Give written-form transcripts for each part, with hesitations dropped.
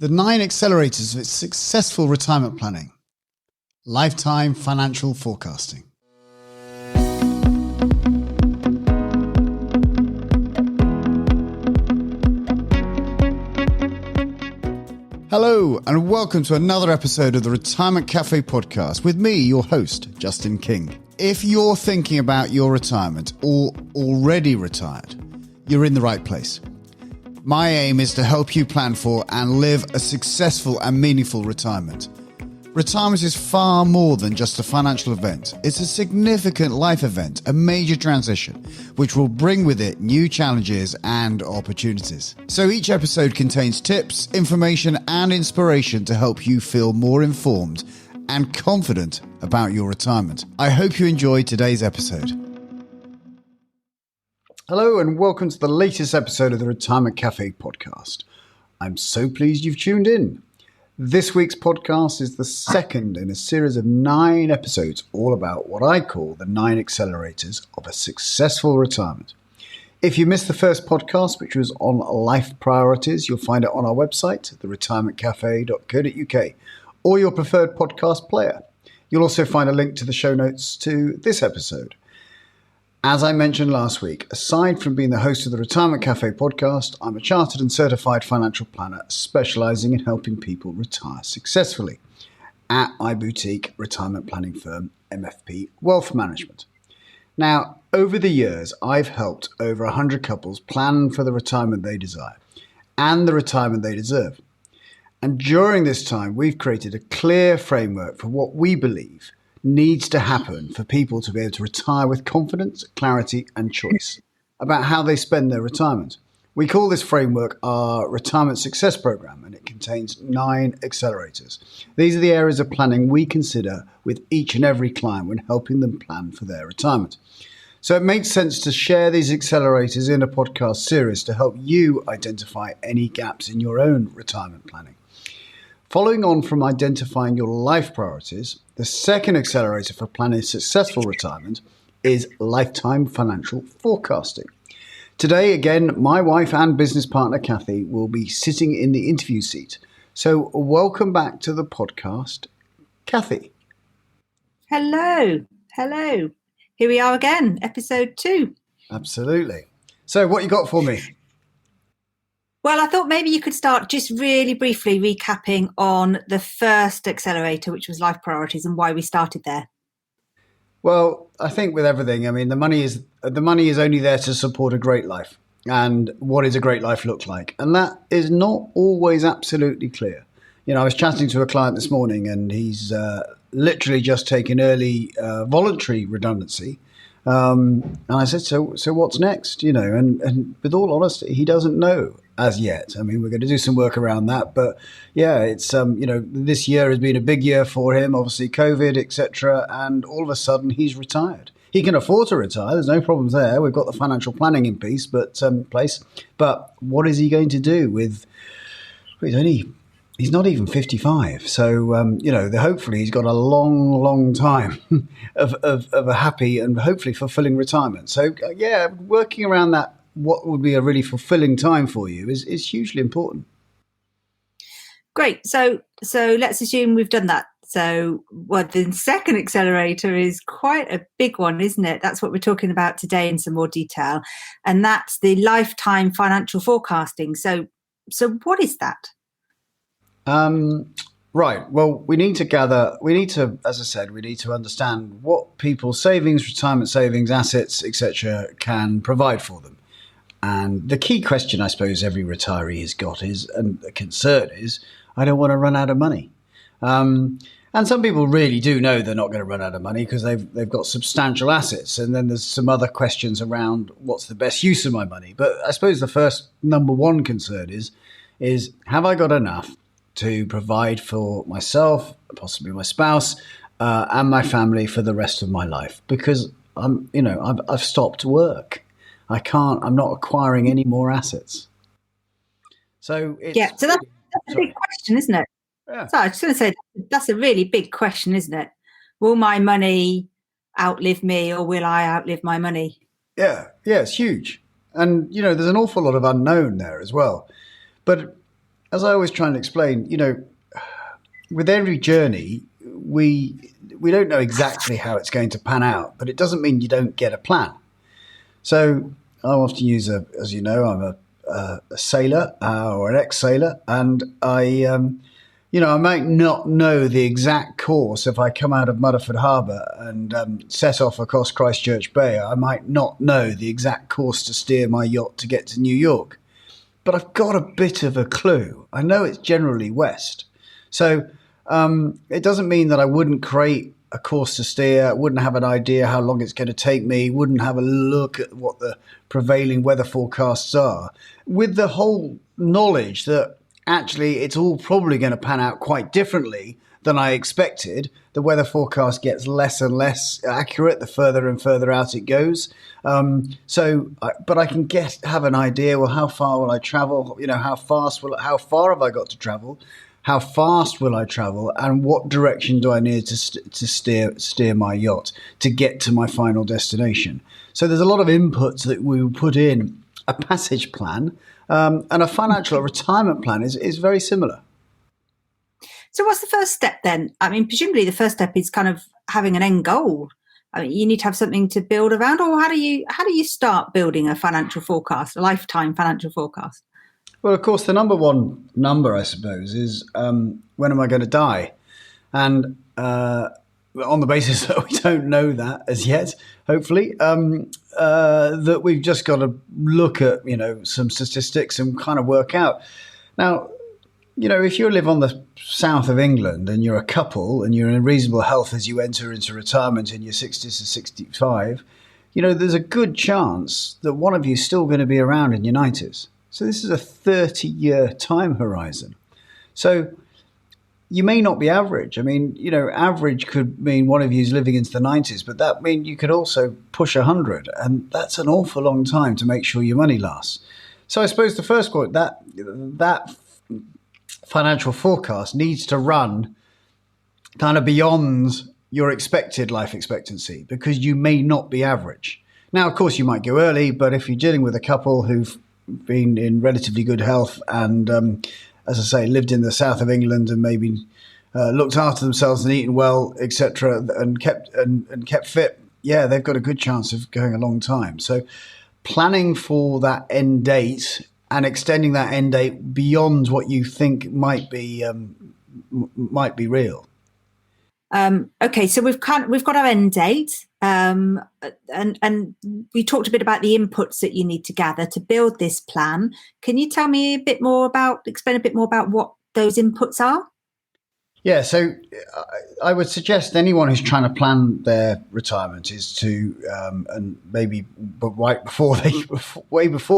The 9 accelerators of successful retirement planning. Lifetime financial forecasting. Hello, and welcome to another episode of the Retirement Cafe podcast with me, your host, Justin King. If you're thinking about your retirement or already retired, you're in the right place. My aim is to help you plan for and live a successful and meaningful retirement. Retirement is far more than just a financial event. It's a significant life event, a major transition, which will bring with it new challenges and opportunities. So each episode contains tips, information, and inspiration to help you feel more informed and confident about your retirement. I hope you enjoyed today's episode. Hello and welcome to the latest episode of the Retirement Cafe podcast. I'm so pleased you've tuned in. This week's podcast is the second in a series of 9 episodes all about what I call the 9 accelerators of a successful retirement. If you missed the first podcast, which was on life priorities, you'll find it on our website, theretirementcafe.co.uk, or your preferred podcast player. You'll also find a link to the show notes to this episode. As I mentioned last week, aside from being the host of the Retirement Cafe podcast, I'm a chartered and certified financial planner specializing in helping people retire successfully at my boutique retirement planning firm, MFP Wealth Management. Now, over the years, I've helped over 100 couples plan for the retirement they desire and the retirement they deserve. And during this time, we've created a clear framework for what we believe needs to happen for people to be able to retire with confidence, clarity, and choice about how they spend their retirement. We call this framework our Retirement Success Program, and it contains 9 accelerators. These are the areas of planning we consider with each and every client when helping them plan for their retirement. So it makes sense to share these accelerators in a podcast series to help you identify any gaps in your own retirement planning. Following on from identifying your life priorities, the second accelerator for planning a successful retirement is lifetime financial forecasting. Today, again, my wife and business partner, Kathy, will be sitting in the interview seat. So welcome back to the podcast, Kathy. Hello. Here we are again, episode 2. Absolutely. So what you got for me? Well, I thought maybe you could start just really briefly recapping on the first accelerator, which was life priorities, and why we started there. Well, I think with everything, I mean, the money is only there to support a great life. And what does a great life look like? And that is not always absolutely clear. You know, I was chatting to a client this morning, and he's literally just taken early voluntary redundancy. And I said, so what's next? You know, and with all honesty, he doesn't know as yet. I mean, we're going to do some work around that, but yeah, it's this year has been a big year for him. Obviously, COVID, etc., and all of a sudden he's retired. He can afford to retire. There's no problems there. We've got the financial planning in place. But what is he going to do with? He's not even 55. So, hopefully he's got a long time of a happy and hopefully fulfilling retirement. So, working around that, what would be a really fulfilling time for you is hugely important. Great. So let's assume we've done that. So the second accelerator is quite a big one, isn't it? That's what we're talking about today in some more detail. And that's the lifetime financial forecasting. So what is that? Right. Well, we need to understand what people's savings, retirement savings, assets, etc. can provide for them. And the key question I suppose every retiree has got and the concern is, I don't want to run out of money. And some people really do know they're not going to run out of money because they've got substantial assets. And then there's some other questions around what's the best use of my money. But I suppose the first number one concern is have I got enough to provide for myself, possibly my spouse, and my family for the rest of my life? Because I've stopped work. I'm not acquiring any more assets. So that's a big question, isn't it? Yeah. So I was just going to say, that's a really big question, isn't it? Will my money outlive me, or will I outlive my money? Yeah, it's huge. And, there's an awful lot of unknown there as well. But as I always try and explain, with every journey, we don't know exactly how it's going to pan out, but it doesn't mean you don't get a plan. So I often use as you know, I'm a sailor or an ex-sailor, and I might not know the exact course if I come out of Mudderford Harbour and set off across Christchurch Bay. I might not know the exact course to steer my yacht to get to New York, but I've got a bit of a clue. I know it's generally west. So it doesn't mean that I wouldn't create a course to steer, wouldn't have an idea how long it's going to take me, wouldn't have a look at what the prevailing weather forecasts are, with the whole knowledge that actually it's all probably going to pan out quite differently than I expected. The weather forecast gets less and less accurate the further and further out it goes. But I can have an idea. Well, how far will I travel? How far have I got to travel? How fast will I travel, and what direction do I need to steer my yacht to get to my final destination? So there's a lot of inputs that we will put in a passage plan, and a financial retirement plan is very similar. So what's the first step then? I mean, presumably the first step is kind of having an end goal. I mean, you need to have something to build around, or how do you start building a financial forecast, a lifetime financial forecast? Well, of course, the number one number, I suppose, is when am I going to die? And on the basis that we don't know that as yet, hopefully, that we've just got to look at, some statistics and kind of work out. Now, if you live on the south of England and you're a couple and you're in reasonable health as you enter into retirement in your 60s to 65, there's a good chance that one of you is still going to be around in your 90s. So this is a 30-year time horizon. So you may not be average. I mean, average could mean one of you is living into the 90s, but that means you could also push 100. And that's an awful long time to make sure your money lasts. So I suppose the first point, that financial forecast needs to run kind of beyond your expected life expectancy, because you may not be average. Now, of course, you might go early, but if you're dealing with a couple who've been in relatively good health and, as I say, lived in the south of England and maybe looked after themselves and eaten well, etc., and kept fit, they've got a good chance of going a long time. So planning for that end date and extending that end date beyond what you think might be real. Okay, so we've got our end date, and we talked a bit about the inputs that you need to gather to build this plan. Can you explain a bit more about what those inputs are? Yeah, so I would suggest anyone who's trying to plan their retirement is to, and maybe way before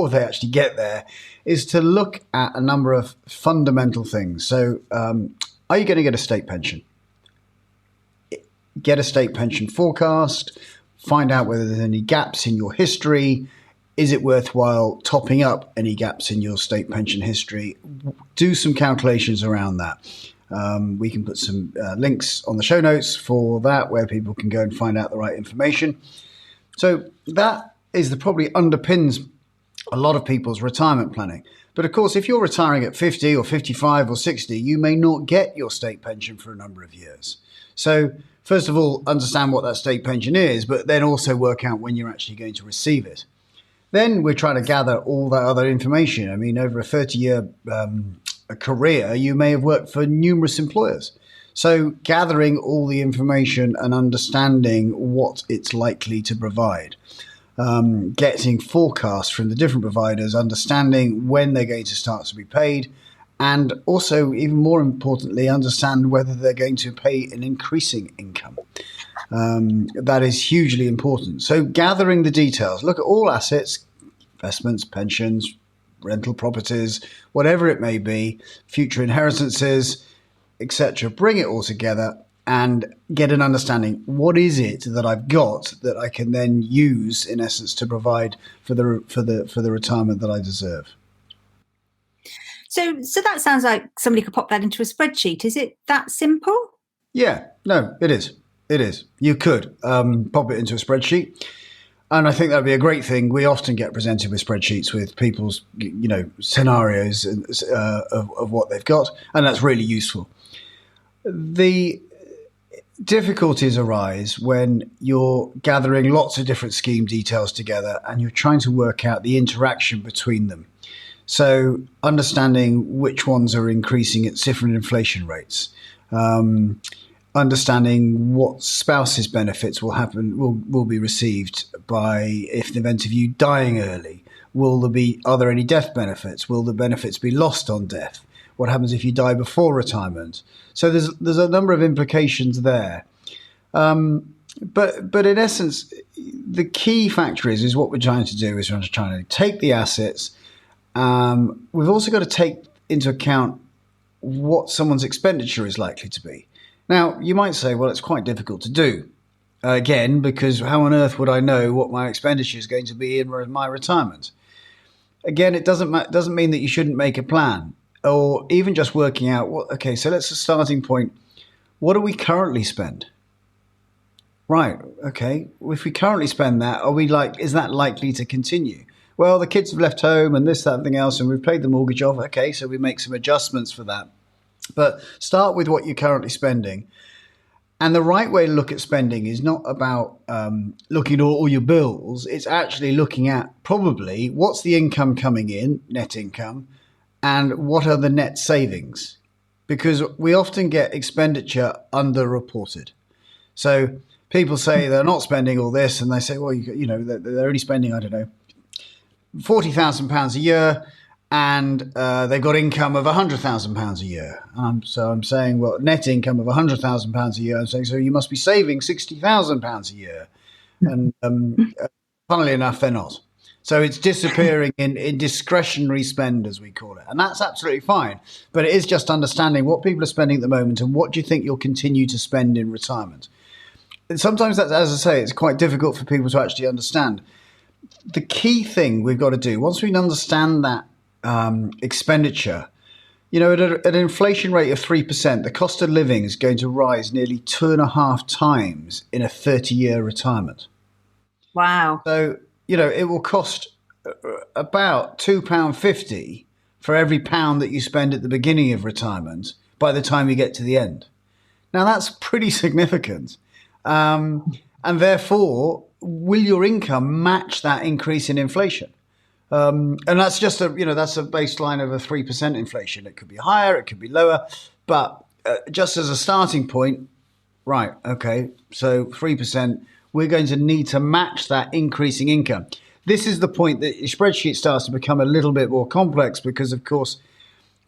they actually get there, is to look at a number of fundamental things. So, are you going to get a state pension? Get a state pension forecast, find out whether there's any gaps in your history. Is it worthwhile topping up any gaps in your state pension history? Do some calculations around that. We can put some links on the show notes for that, where people can go and find out the right information. So that probably underpins a lot of people's retirement planning. But of course, if you're retiring at 50 or 55 or 60, you may not get your state pension for a number of years. So first of all, understand what that state pension is, but then also work out when you're actually going to receive it. Then we're trying to gather all that other information. I mean, over a 30-year career, you may have worked for numerous employers. So gathering all the information and understanding what it's likely to provide. Getting forecasts from the different providers, understanding when they're going to start to be paid, and also, even more importantly, understand whether they're going to pay an increasing income. That is hugely important. So gathering the details, look at all assets, investments, pensions, rental properties, whatever it may be, future inheritances, etc. Bring it all together and get an understanding. What is it that I've got that I can then use, in essence, to provide for the retirement that I deserve? So that sounds like somebody could pop that into a spreadsheet. Is it that simple? Yeah, no, it is. It is. You could pop it into a spreadsheet. And I think that'd be a great thing. We often get presented with spreadsheets with people's, scenarios of what they've got, and that's really useful. The difficulties arise when you're gathering lots of different scheme details together and you're trying to work out the interaction between them. So understanding which ones are increasing at different inflation rates, understanding what spouses' benefits will be received by if the event of you dying early. Are there any death benefits? Will the benefits be lost on death? What happens if you die before retirement? So there's a number of implications there. But in essence, the key factor is what we're trying to do is we're trying to take the assets. We've also got to take into account what someone's expenditure is likely to be. Now, you might say, well, it's quite difficult to do. Again, because how on earth would I know what my expenditure is going to be in my retirement? Again, it doesn't mean that you shouldn't make a plan, or even just working out, so that's a starting point. What do we currently spend? Right, okay. If we currently spend that, is that likely to continue? Well, the kids have left home and this, that, and everything else, and we've paid the mortgage off. Okay, so we make some adjustments for that. But start with what you're currently spending. And the right way to look at spending is not about looking at all your bills. It's actually looking at probably what's the income coming in, net income, and what are the net savings. Because we often get expenditure underreported. So people say they're not spending all this, and they say, well, they're only spending, I don't know, £40,000 a year, and they've got income of £100,000 a year. So I'm saying, well, net income of £100,000 a year. I'm saying, so you must be saving £60,000 a year. And funnily enough, they're not. So it's disappearing in discretionary spend, as we call it. And that's absolutely fine. But it is just understanding what people are spending at the moment and what do you think you'll continue to spend in retirement. And sometimes, that's, as I say, it's quite difficult for people to actually understand. The key thing we've got to do, once we understand that expenditure, at an inflation rate of 3%, the cost of living is going to rise nearly 2.5 times in a 30-year retirement. Wow. So, it will cost about £2.50 for every pound that you spend at the beginning of retirement by the time you get to the end. Now, that's pretty significant. And therefore, will your income match that increase in inflation? And that's just that's a baseline of a 3% inflation. It could be higher, it could be lower, but just as a starting point, right? Okay, so 3%, we're going to need to match that increasing income. This is the point that your spreadsheet starts to become a little bit more complex because, of course,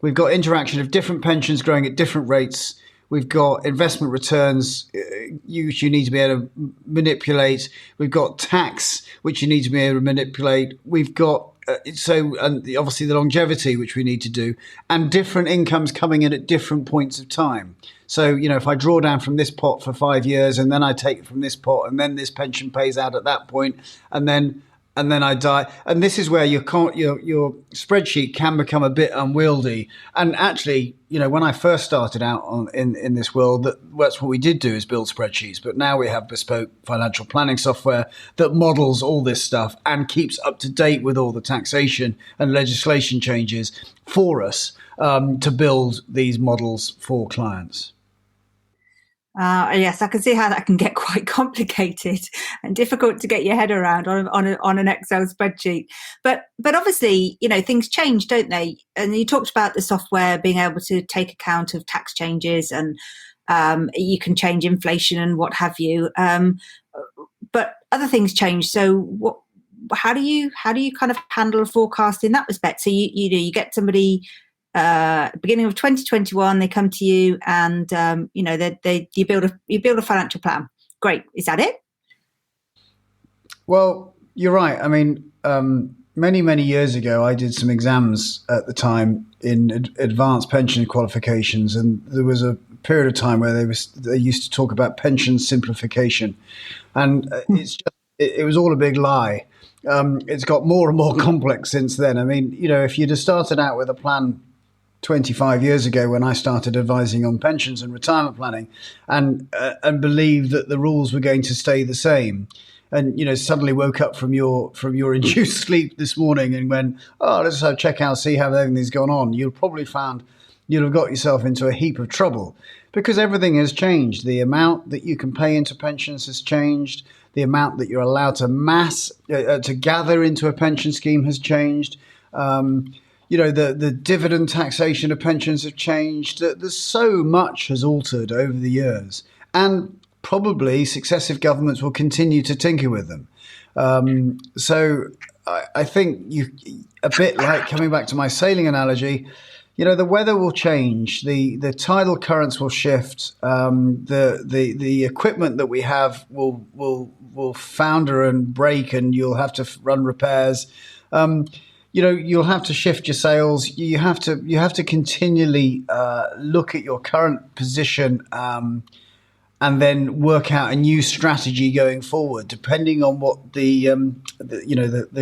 we've got interaction of different pensions growing at different rates. We've got investment returns, which you need to be able to manipulate. We've got tax, which you need to be able to manipulate. We've got obviously the longevity, which we need to do, and different incomes coming in at different points of time. So, if I draw down from this pot for 5 years and then I take it from this pot and then this pension pays out at that point and then I die. And this is where your spreadsheet can become a bit unwieldy. And actually, when I first started out in this world, that's what we did do is build spreadsheets. But now we have bespoke financial planning software that models all this stuff and keeps up to date with all the taxation and legislation changes for us to build these models for clients. Yes, I can see how that can get quite complicated and difficult to get your head around on an Excel spreadsheet. But obviously, things change, don't they? And you talked about the software being able to take account of tax changes, and you can change inflation and what have you. But other things change. So how do you kind of handle a forecast in that respect? So you get somebody. Beginning of 2021, they come to you and you build a financial plan. Great, is that it? Well, you're right. I mean, many years ago, I did some exams at the time in advanced pension qualifications, and there was a period of time where they used to talk about pension simplification, and it was all a big lie. It's got more and more complex since then. I mean, if you'd have started out with a plan 25 years ago when I started advising on pensions and retirement planning and believed that the rules were going to stay the same, and suddenly woke up from your induced sleep this morning and went, oh, let's check out, see how everything's gone on, you'll have got yourself into a heap of trouble, because everything has changed. The amount that you can pay into pensions has changed. The amount that you're allowed to gather into a pension scheme has changed. The dividend taxation of pensions have changed. There's so much has altered over the years, and probably successive governments will continue to tinker with them. So I think a bit like coming back to my sailing analogy, the weather will change, the tidal currents will shift, the equipment that we have will founder and break, and you'll have to run repairs. You'll have to shift your sails. You have to continually look at your current position, and then work out a new strategy going forward, depending on what the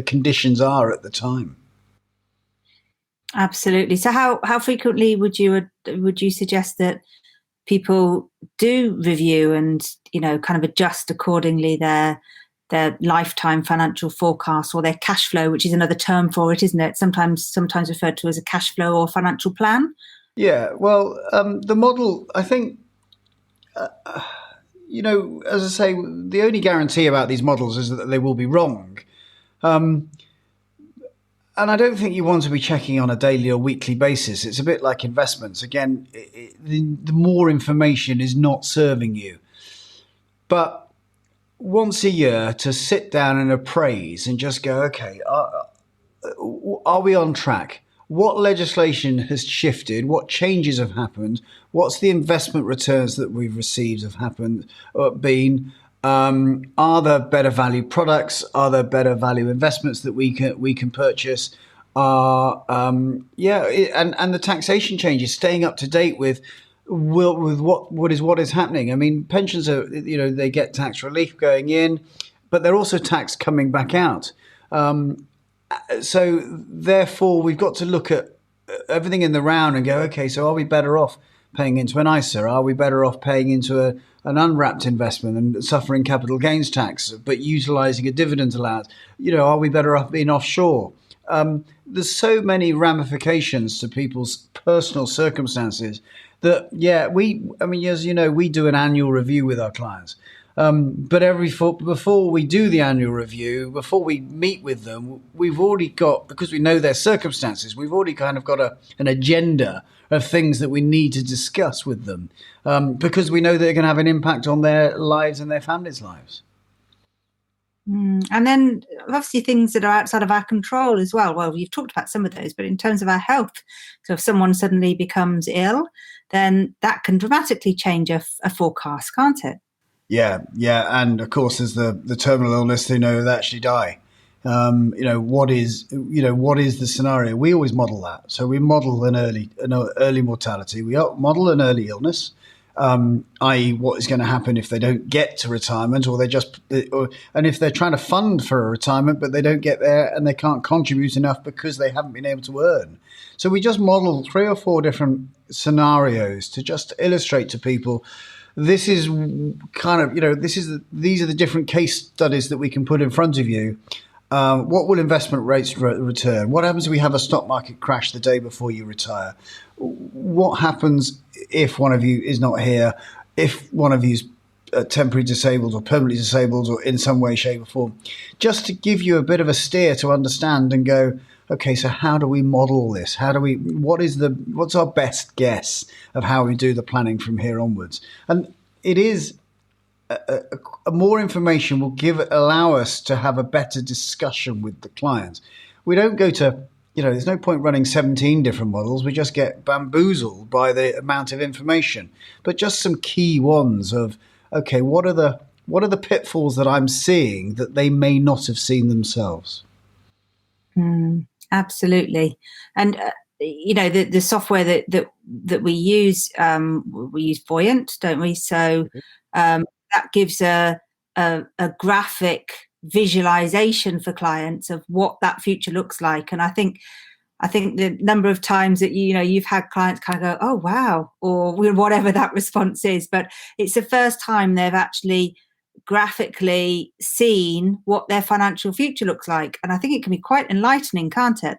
conditions are at the time. Absolutely. So how frequently would you suggest that people do review and kind of adjust accordingly their lifetime financial forecast, or their cash flow, which is another term for it, isn't it? Sometimes referred to as a cash flow or financial plan. Yeah. Well, the model, I think, as I say, the only guarantee about these models is that they will be wrong. And I don't think you want to be checking on a daily or weekly basis. It's a bit like investments. Again, the more information is not serving you. But once a year, to sit down and appraise and just go, okay, are we on track? What legislation has shifted? What changes have happened? What's the investment returns that we've received been? Are there better value products? Are there better value investments that we can purchase? And the taxation changes, staying up to date with what is happening. I mean, pensions are, they get tax relief going in, but they're also taxed coming back out. So therefore, we've got to look at everything in the round and go, okay, so are we better off paying into an ISA? Are we better off paying into an unwrapped investment and suffering capital gains tax, but utilizing a dividend allowance? Are we better off being offshore? There's so many ramifications to people's personal circumstances that, as you know, we do an annual review with our clients. But before we do the annual review, before we meet with them, we've already got, because we know their circumstances, we've already kind of got an agenda of things that we need to discuss with them, because we know they're going to have an impact on their lives and their families' lives. And then obviously things that are outside of our control as well. Well, you've talked about some of those, but in terms of our health, so if someone suddenly becomes ill, then that can dramatically change a forecast, can't it? Yeah, and of course, there's the terminal illness. They actually die. What is the scenario? We always model that. So we model an early mortality. We model an early illness, i.e., what is going to happen if they don't get to retirement, and if they're trying to fund for a retirement but they don't get there and they can't contribute enough because they haven't been able to earn. So we just model 3 or 4 different scenarios to just illustrate to people. This is kind of, these are the different case studies that we can put in front of you. What will investment rates return? What happens if we have a stock market crash the day before you retire? What happens if one of you is not here? If one of you's temporarily disabled or permanently disabled or in some way, shape or form? Just to give you a bit of a steer to understand and go, okay, so how do we model this? What's our best guess of how we do the planning from here onwards? And it is more information will allow us to have a better discussion with the clients. We don't go to, there's no point running 17 different models. We just get bamboozled by the amount of information. But just some key ones of, okay, what are the pitfalls that I'm seeing that they may not have seen themselves? Absolutely. And the software that we use Voyant, don't we? So that gives a graphic visualization for clients of what that future looks like. And I think the number of times that you've had clients kind of go, oh wow, or whatever that response is, but it's the first time they've actually graphically seen what their financial future looks like. And I think it can be quite enlightening, can't it?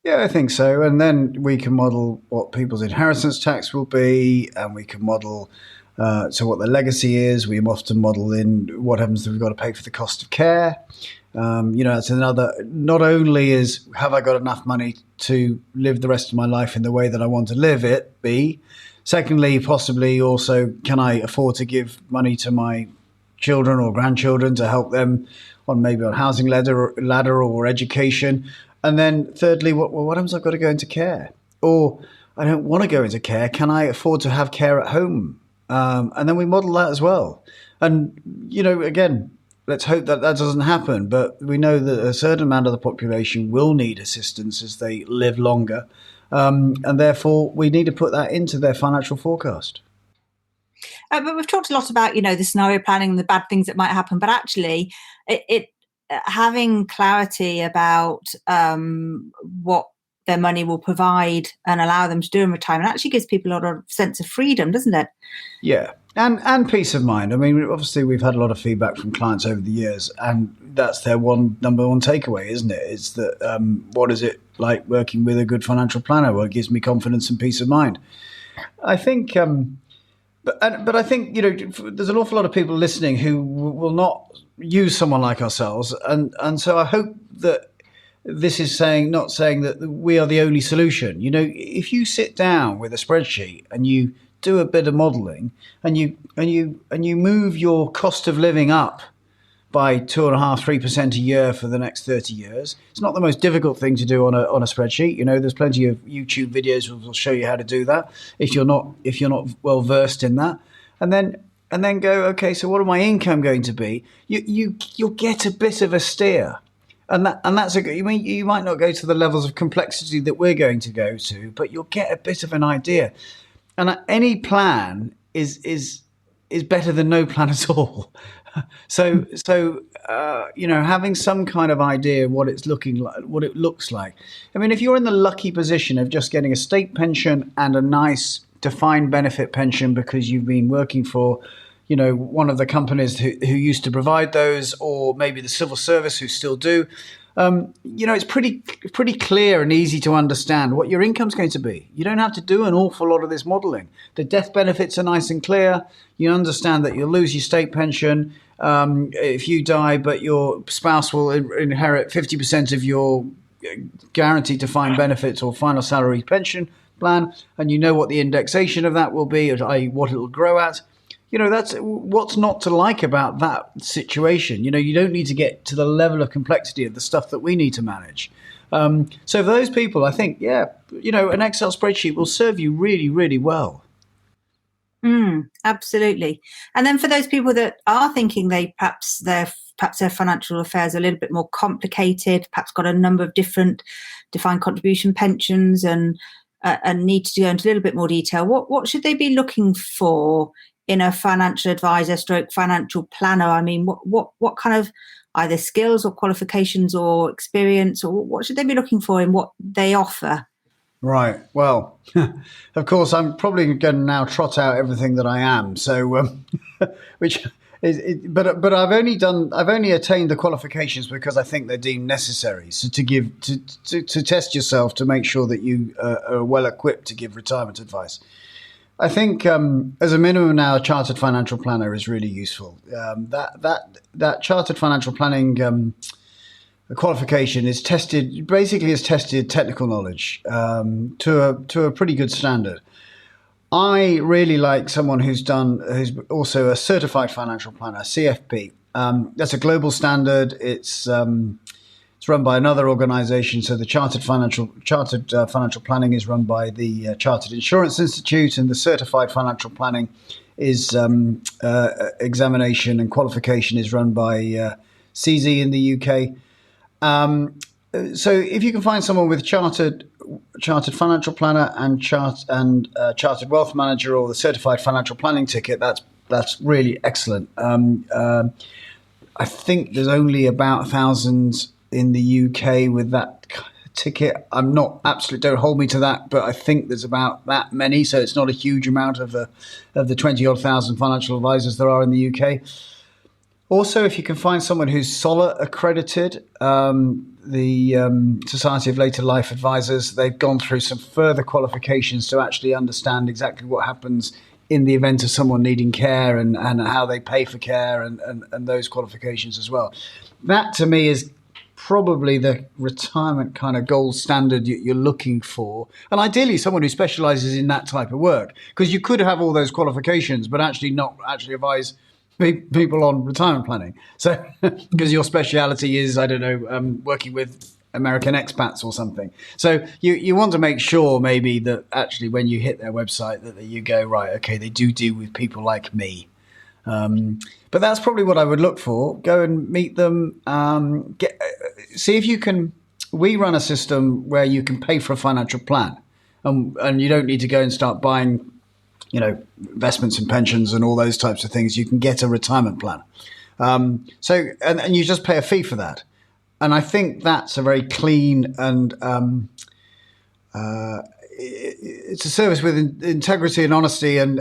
Yeah, I think so. And then we can model what people's inheritance tax will be, and we can model so what the legacy is. We often model in what happens if we've got to pay for the cost of care. It's another, not only is have I got enough money to live the rest of my life in the way that I want to live it, B. Secondly, possibly also, can I afford to give money to my children or grandchildren to help them on housing ladder or education? And then thirdly, what happens if I've got to go into care? Or I don't want to go into care. Can I afford to have care at home? And then we model that as well. And, again, let's hope that doesn't happen. But we know that a certain amount of the population will need assistance as they live longer. And therefore, we need to put that into their financial forecast. But we've talked a lot about, the scenario planning and the bad things that might happen. But actually, it having clarity about what their money will provide and allow them to do in retirement actually gives people a lot of sense of freedom, doesn't it? Yeah, and peace of mind. I mean, obviously, we've had a lot of feedback from clients over the years, and that's their number one takeaway, isn't it? It's that what is it like working with a good financial planner? Well, it gives me confidence and peace of mind. I think, but I think there's an awful lot of people listening who will not use someone like ourselves, and so I hope that this is not saying that we are the only solution. If you sit down with a spreadsheet and you do a bit of modelling and you move your cost of living up by 2.5-3% a year for the next 30 years, it's not the most difficult thing to do on a spreadsheet. There's plenty of YouTube videos that will show you how to do that if you're not well versed in that, and then go, okay, so what are my income going to be? You'll get a bit of a steer. And that's you might not go to the levels of complexity that we're going to go to, but you'll get a bit of an idea. And any plan is better than no plan at all. So having some kind of idea what it's looking like, what it looks like. I mean, if you're in the lucky position of just getting a state pension and a nice defined benefit pension because you've been working for one of the companies who used to provide those, or maybe the civil service who still do, it's pretty clear and easy to understand what your income's going to be. You don't have to do an awful lot of this modelling. The death benefits are nice and clear. You understand that you'll lose your state pension if you die, but your spouse will inherit 50% of your guaranteed defined benefits or final salary pension plan, and you know what the indexation of that will be, i.e. what it'll grow at. That's what's not to like about that situation. You don't need to get to the level of complexity of the stuff that we need to manage. So for those people, I think, an Excel spreadsheet will serve you really, really well. Absolutely. And then for those people that are thinking perhaps their financial affairs are a little bit more complicated, perhaps got a number of different defined contribution pensions and need to go into a little bit more detail, what should they be looking for in a financial advisor / financial planner? I mean, what kind of either skills or qualifications or experience, or what should they be looking for in what they offer? Right. Well, of course, I'm probably going to now trot out everything that I am. So, which is, but I've only attained the qualifications because I think they're deemed necessary. So to test yourself to make sure that you are well equipped to give retirement advice. I think as a minimum now, a chartered financial planner is really useful. That chartered financial planning qualification is tested technical knowledge to a pretty good standard. I really like someone who's also a certified financial planner, CFP. That's a global standard. It's run by another organization. So the chartered financial planning is run by the Chartered Insurance Institute, and the certified financial planning is examination and qualification is run by CZ in the UK. So if you can find someone with chartered financial planner and chartered wealth manager, or the certified financial planning ticket, that's really excellent. I think there's only about 1,000 in the UK with that ticket. I'm not absolutely, don't hold me to that, but I think there's about that many. So it's not a huge amount of the 20 odd thousand financial advisors there are in the UK. Also, if you can find someone who's SOLA accredited, the Society of Later Life Advisors, they've gone through some further qualifications to actually understand exactly what happens in the event of someone needing care and how they pay for care and those qualifications as well. That to me is probably the retirement kind of gold standard you're looking for. And ideally someone who specializes in that type of work, because you could have all those qualifications, but actually not actually advise people on retirement planning. So because your speciality is, I don't know, working with American expats or something. So you want to make sure maybe that actually when you hit their website that you go, right, okay, they do deal with people like me. But that's probably what I would look for. Go and meet them. See if you can. We run a system where you can pay for a financial plan, and you don't need to go and start buying, investments and pensions and all those types of things. You can get a retirement plan. So you just pay a fee for that. And I think that's a very clean and it's a service with integrity and honesty, and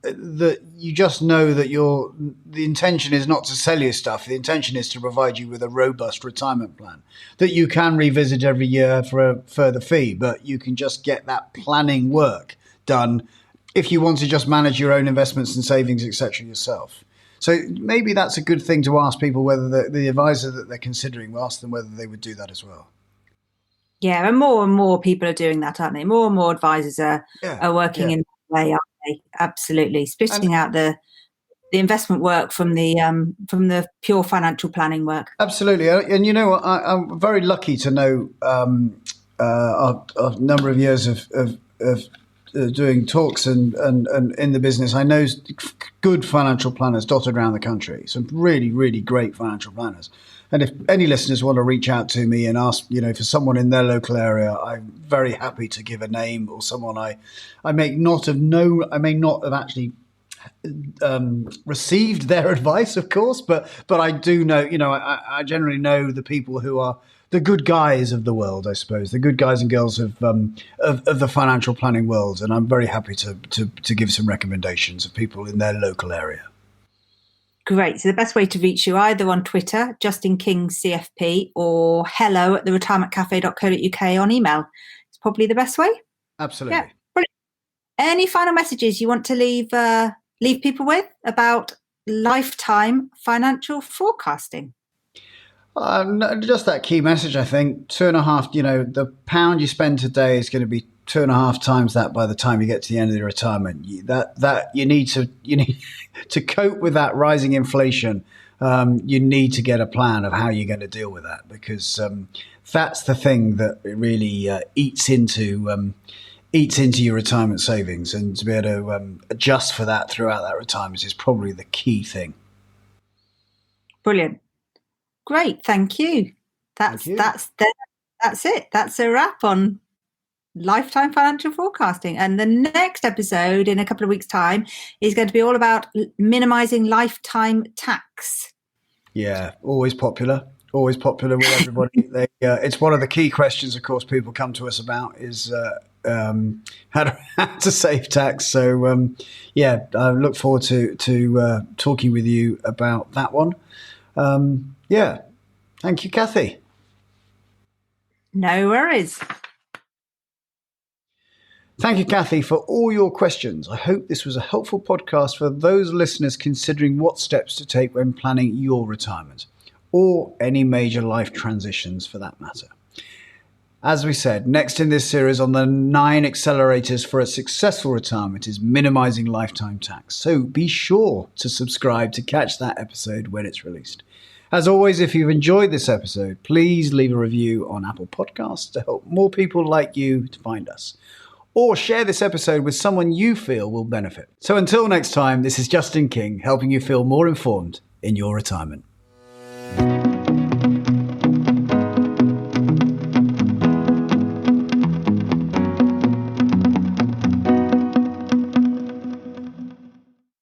that you just know that the intention is not to sell you stuff. The intention is to provide you with a robust retirement plan that you can revisit every year for a further fee, but you can just get that planning work done if you want to just manage your own investments and savings, etc. yourself. So maybe that's a good thing to ask people, whether the advisor that they're considering, will ask them whether they would do that as well. Yeah, and more people are doing that, aren't they? More and more advisors are working in that way, aren't they? Absolutely, splitting out the investment work from the pure financial planning work. Absolutely, and I'm very lucky to know a number of years of doing talks and in the business. I know good financial planners dotted around the country. Some really, really great financial planners. And if any listeners want to reach out to me and ask, for someone in their local area, I'm very happy to give a name or someone I may not have actually received their advice, of course, but I do know, I generally know the people who are the good guys of the world, I suppose, the good guys and girls of the financial planning world, and I'm very happy to give some recommendations of people in their local area. Great. So the best way to reach you, either on Twitter, Justin King CFP, or hello@theretirementcafe.co.uk on email. It's probably the best way. Absolutely. Yeah, brilliant. Any final messages you want to leave people with about lifetime financial forecasting? Just that key message, I think. 2.5, the pound you spend today is going to be 2.5 times that by the time you get to the end of your retirement. That you need to cope with that rising inflation. You need to get a plan of how you're going to deal with that, because that's the thing that really eats into your retirement savings, and to be able to adjust for that throughout that retirement is probably the key thing. Brilliant. Great, thank you. That's it. That's a wrap on lifetime financial forecasting. And the next episode in a couple of weeks' time is going to be all about minimizing lifetime tax. Yeah, always popular with everybody. It's one of the key questions, of course, people come to us about is how to save tax. So I look forward to talking with you about that one. Thank you, Kathy. No worries. Thank you, Kathy, for all your questions. I hope this was a helpful podcast for those listeners considering what steps to take when planning your retirement, or any major life transitions for that matter. As we said, next in this series on the 9 accelerators for a successful retirement is Minimizing Lifetime Tax. So be sure to subscribe to catch that episode when it's released. As always, if you've enjoyed this episode, please leave a review on Apple Podcasts to help more people like you to find us. Or share this episode with someone you feel will benefit. So until next time, this is Justin King, helping you feel more informed in your retirement.